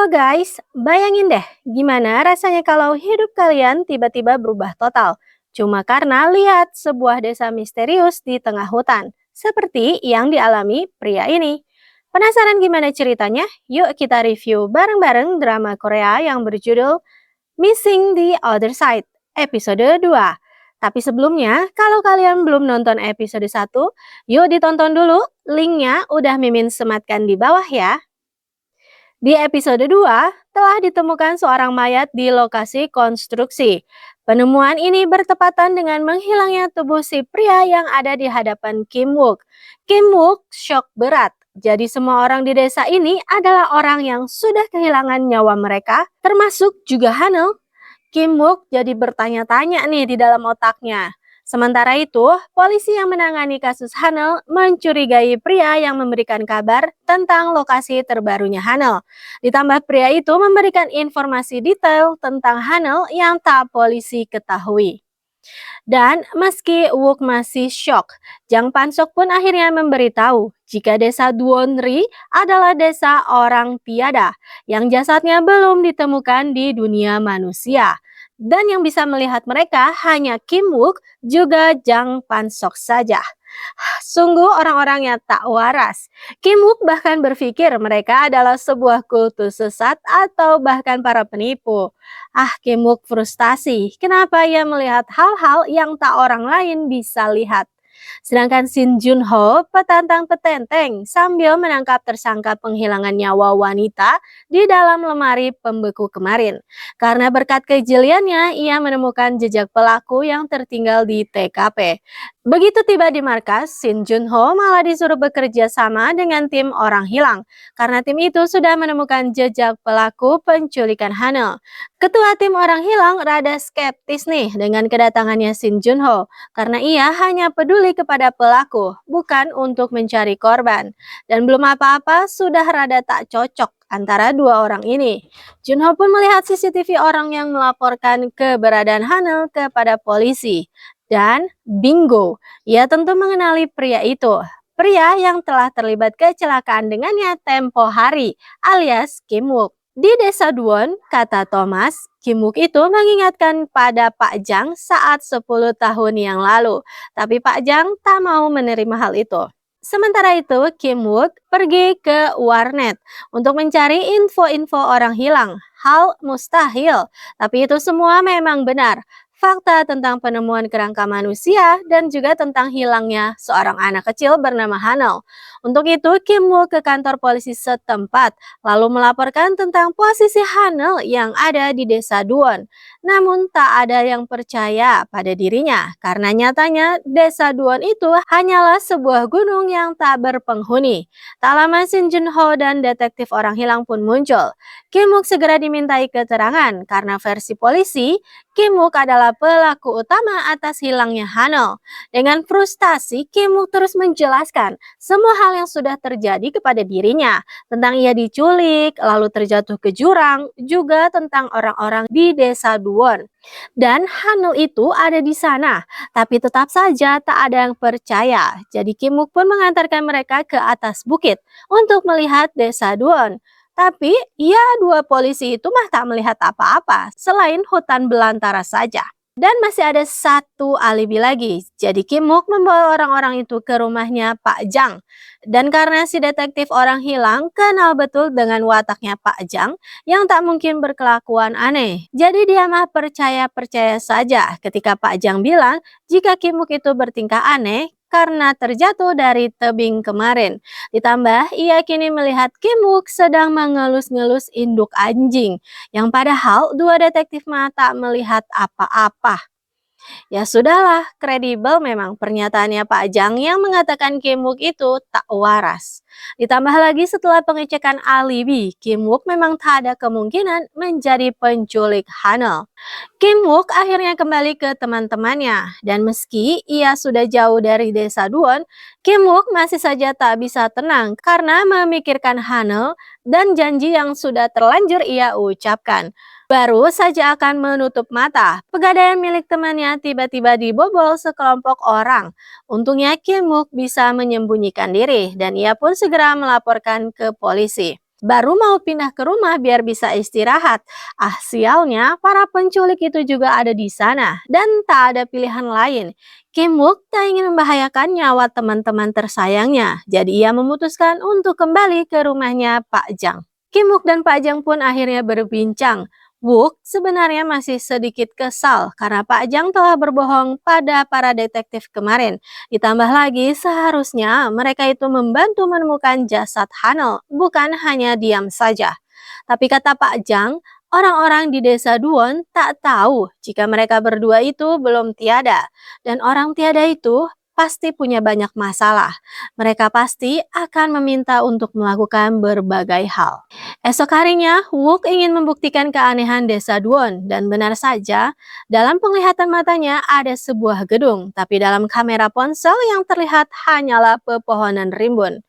Halo guys, bayangin deh gimana rasanya kalau hidup kalian tiba-tiba berubah total. Cuma karena lihat sebuah desa misterius di tengah hutan. Seperti yang dialami pria ini. Penasaran gimana ceritanya? Yuk kita review bareng-bareng drama Korea yang berjudul Missing the Other Side, episode 2. Tapi sebelumnya, kalau kalian belum nonton episode 1, yuk ditonton dulu. Linknya udah Mimin sematkan di bawah ya. Di episode 2, telah ditemukan seorang mayat di lokasi konstruksi. Penemuan ini bertepatan dengan menghilangnya tubuh si pria yang ada di hadapan Kim Wook. Kim Wook shock berat. Jadi semua orang di desa ini adalah orang yang sudah kehilangan nyawa mereka, termasuk juga Hanel. Kim Wook jadi bertanya-tanya nih di dalam otaknya. Sementara itu, polisi yang menangani kasus Hanel mencurigai pria yang memberikan kabar tentang lokasi terbarunya Hanel. Ditambah pria itu memberikan informasi detail tentang Hanel yang tak polisi ketahui. Dan meski Wook masih shock, Jang Pansok pun akhirnya memberitahu jika desa Duonri adalah desa orang tiada yang jasadnya belum ditemukan di dunia manusia. Dan yang bisa melihat mereka hanya Kim Wook juga Jang Pansok saja. Sungguh orang-orang yang tak waras. Kim Wook bahkan berpikir mereka adalah sebuah kultus sesat atau bahkan para penipu. Kim Wook frustasi. Kenapa ia melihat hal-hal yang tak orang lain bisa lihat? Sedangkan Shin Jun Ho petantang petenteng sambil menangkap tersangka penghilangan nyawa wanita di dalam lemari pembeku kemarin. Karena berkat kejeliannya, ia menemukan jejak pelaku yang tertinggal di TKP. Begitu tiba di markas, Shin Jun Ho malah disuruh bekerja sama dengan tim orang hilang. Karena tim itu sudah menemukan jejak pelaku penculikan Hanel. Ketua tim orang hilang rada skeptis nih dengan kedatangannya Shin Jun Ho. Karena ia hanya peduli kepada pelaku, bukan untuk mencari korban. Dan belum apa-apa sudah rada tak cocok antara dua orang ini. Junho pun melihat CCTV orang yang melaporkan keberadaan Hanel kepada polisi. Dan bingo, ia tentu mengenali pria itu. Pria yang telah terlibat kecelakaan dengannya tempo hari, alias Kim Wook. Di desa Duon, kata Thomas, Kim Wook itu mengingatkan pada Pak Jang saat 10 tahun yang lalu. Tapi Pak Jang tak mau menerima hal itu. Sementara itu, Kim Wook pergi ke warnet untuk mencari info-info orang hilang. Hal mustahil, tapi itu semua memang benar. Fakta tentang penemuan kerangka manusia dan juga tentang hilangnya seorang anak kecil bernama Hanel. Untuk itu, Kim Wook ke kantor polisi setempat, lalu melaporkan tentang posisi Hanel yang ada di desa Duon. Namun tak ada yang percaya pada dirinya, karena nyatanya desa Duon itu hanyalah sebuah gunung yang tak berpenghuni. Tak lama Shin Jun Ho dan detektif orang hilang pun muncul. Kim Wook segera dimintai keterangan karena versi polisi, Kim Wook adalah pelaku utama atas hilangnya Hanel. Dengan frustasi, Kim Wook terus menjelaskan semua hal yang sudah terjadi kepada dirinya. Tentang ia diculik, lalu terjatuh ke jurang, juga tentang orang-orang di desa Duon. Dan Hanel itu ada di sana, tapi tetap saja tak ada yang percaya. Jadi Kim Wook pun mengantarkan mereka ke atas bukit untuk melihat desa Duon. Tapi ya dua polisi itu mah tak melihat apa-apa selain hutan belantara saja. Dan masih ada satu alibi lagi. Jadi Kim Wook membawa orang-orang itu ke rumahnya Pak Jang. Dan karena si detektif orang hilang kenal betul dengan wataknya Pak Jang yang tak mungkin berkelakuan aneh. Jadi dia mah percaya-percaya saja ketika Pak Jang bilang jika Kim Wook itu bertingkah aneh karena terjatuh dari tebing kemarin. Ditambah, ia kini melihat Kim Wook sedang mengelus-ngelus induk anjing, yang padahal dua detektif mata melihat apa-apa. Ya sudahlah, kredibel memang pernyataannya Pak Jang yang mengatakan Kim Wook itu tak waras. Ditambah lagi setelah pengecekan alibi, Kim Wook memang tak ada kemungkinan menjadi penculik Hanel. Kim Wook akhirnya kembali ke teman-temannya, dan meski ia sudah jauh dari desa Duon, Kim Wook masih saja tak bisa tenang karena memikirkan Hanel dan janji yang sudah terlanjur ia ucapkan. Baru saja akan menutup mata, pegadaian milik temannya tiba-tiba dibobol sekelompok orang. Untungnya Kim Wook bisa menyembunyikan diri dan ia pun segera melaporkan ke polisi. baru mau pindah ke rumah biar bisa istirahat. Sialnya, para penculik itu juga ada di sana dan tak ada pilihan lain. Kim Wook tak ingin membahayakan nyawa teman-teman tersayangnya, jadi ia memutuskan untuk kembali ke rumahnya Pak Jang. Kim Wook dan Pak Jang pun akhirnya berbincang. Wook sebenarnya masih sedikit kesal karena Pak Jang telah berbohong pada para detektif kemarin. Ditambah lagi seharusnya mereka itu membantu menemukan jasad Hanel, bukan hanya diam saja. Tapi kata Pak Jang, orang-orang di desa Duon tak tahu jika mereka berdua itu belum tiada. Dan orang tiada itu pasti punya banyak masalah. Mereka pasti akan meminta untuk melakukan berbagai hal. Esok harinya, Wook ingin membuktikan keanehan desa Duon dan benar saja, dalam penglihatan matanya ada sebuah gedung, tapi dalam kamera ponsel yang terlihat hanyalah pepohonan rimbun.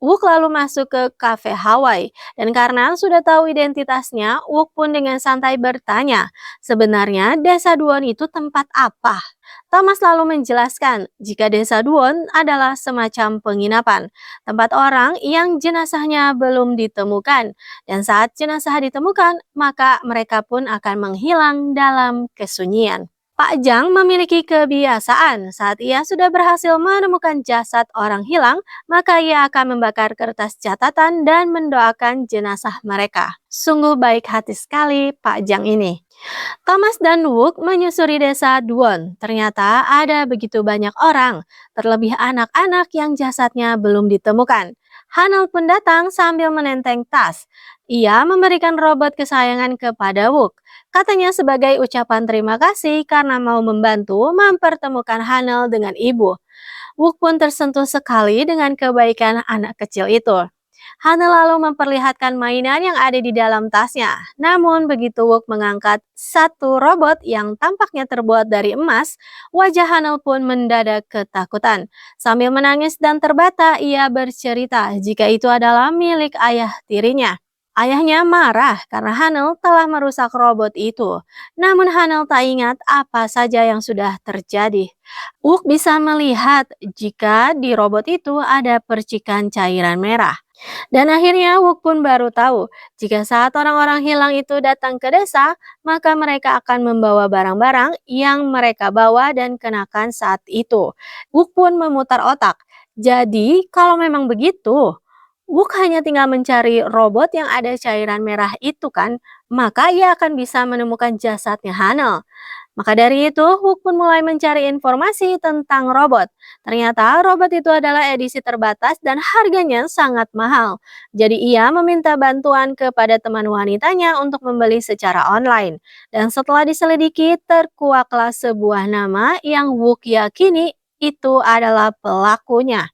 Wook lalu masuk ke kafe Hawaii dan karena sudah tahu identitasnya, Wook pun dengan santai bertanya, sebenarnya desa Duon itu tempat apa? Thomas lalu menjelaskan jika desa Duon adalah semacam penginapan, tempat orang yang jenazahnya belum ditemukan dan saat jenazah ditemukan, maka mereka pun akan menghilang dalam kesunyian. Pak Jang memiliki kebiasaan saat ia sudah berhasil menemukan jasad orang hilang, maka ia akan membakar kertas catatan dan mendoakan jenazah mereka. Sungguh baik hati sekali Pak Jang ini. Thomas dan Wook menyusuri desa Duon. Ternyata ada begitu banyak orang, terlebih anak-anak yang jasadnya belum ditemukan. Hanel pun datang sambil menenteng tas. Ia memberikan robot kesayangan kepada Wook. Katanya sebagai ucapan terima kasih karena mau membantu mempertemukan Hanel dengan ibu. Wook pun tersentuh sekali dengan kebaikan anak kecil itu. Hana lalu memperlihatkan mainan yang ada di dalam tasnya. Namun begitu Wook mengangkat satu robot yang tampaknya terbuat dari emas, wajah Hanel pun mendadak ketakutan. Sambil menangis dan terbata, ia bercerita jika itu adalah milik ayah tirinya. Ayahnya marah karena Hanel telah merusak robot itu. Namun Hanel tak ingat apa saja yang sudah terjadi. Wook bisa melihat jika di robot itu ada percikan cairan merah. Dan akhirnya Wook pun baru tahu, jika saat orang-orang hilang itu datang ke desa, maka mereka akan membawa barang-barang yang mereka bawa dan kenakan saat itu. Wook pun memutar otak. Jadi, kalau memang begitu, Wook hanya tinggal mencari robot yang ada cairan merah itu kan, maka ia akan bisa menemukan jasadnya Hanel. Maka dari itu, Wook pun mulai mencari informasi tentang robot. Ternyata robot itu adalah edisi terbatas dan harganya sangat mahal. Jadi ia meminta bantuan kepada teman wanitanya untuk membeli secara online. Dan setelah diselidiki, terkuaklah sebuah nama yang Wook yakini itu adalah pelakunya.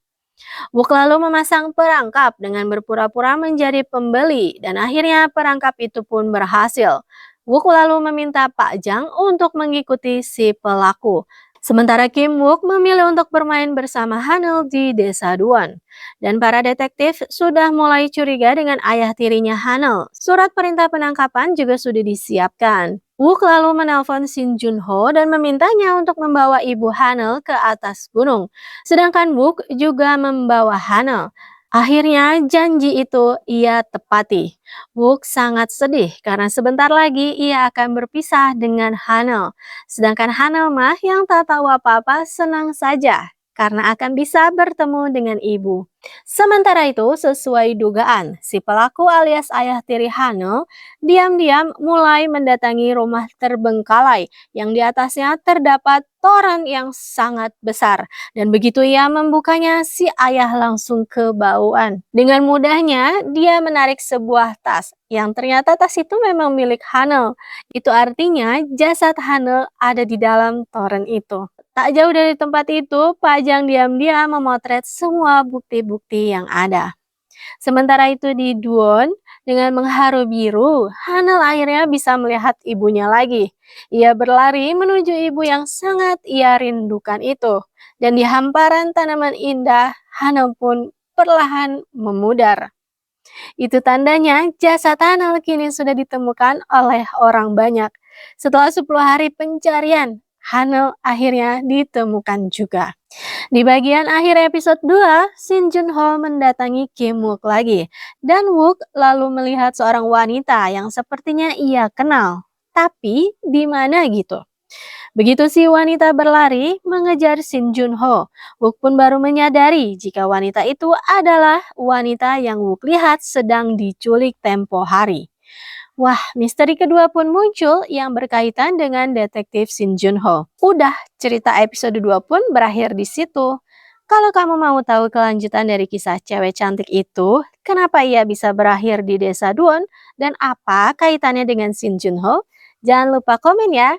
Wook lalu memasang perangkap dengan berpura-pura menjadi pembeli dan akhirnya perangkap itu pun berhasil. Wook lalu meminta Pak Jang untuk mengikuti si pelaku. Sementara Kim Wook memilih untuk bermain bersama Hanel di desa Duan. Dan para detektif sudah mulai curiga dengan ayah tirinya Hanel. Surat perintah penangkapan juga sudah disiapkan. Wook lalu menelpon Shin Jun Ho dan memintanya untuk membawa ibu Hanel ke atas gunung. Sedangkan Wook juga membawa Hanel. Akhirnya janji itu ia tepati. Wook sangat sedih karena sebentar lagi ia akan berpisah dengan Hanel. Sedangkan Hanel mah yang tak tahu apa-apa senang saja karena akan bisa bertemu dengan ibu. Sementara itu, sesuai dugaan, si pelaku alias ayah tiri Hanel diam-diam mulai mendatangi rumah terbengkalai yang di atasnya terdapat toren yang sangat besar. Dan begitu ia membukanya, si ayah langsung kebauan. Dengan mudahnya, dia menarik sebuah tas yang ternyata tas itu memang milik Hanel. Itu artinya jasad Hanel ada di dalam toren itu. Tak jauh dari tempat itu, Pak Jang diam-diam memotret semua bukti-bukti yang ada. Sementara itu di Duon, dengan mengharu biru, Hanel akhirnya bisa melihat ibunya lagi. Ia berlari menuju ibu yang sangat ia rindukan itu. Dan di hamparan tanaman indah, Hanel pun perlahan memudar. Itu tandanya jasad Hanel kini sudah ditemukan oleh orang banyak. Setelah 10 hari pencarian, Hanel akhirnya ditemukan juga. Di bagian akhir episode 2, Shin Junho mendatangi Kim Wook lagi. Dan Wook lalu melihat seorang wanita yang sepertinya ia kenal. Tapi di mana gitu? Begitu si wanita berlari mengejar Shin Junho, Wook pun baru menyadari jika wanita itu adalah wanita yang Wook lihat sedang diculik tempo hari. Wah, misteri kedua pun muncul yang berkaitan dengan detektif Shin Junho. Udah, cerita episode 2 pun berakhir di situ. Kalau kamu mau tahu kelanjutan dari kisah cewek cantik itu, kenapa ia bisa berakhir di desa Duon, dan apa kaitannya dengan Shin Junho? Jangan lupa komen ya.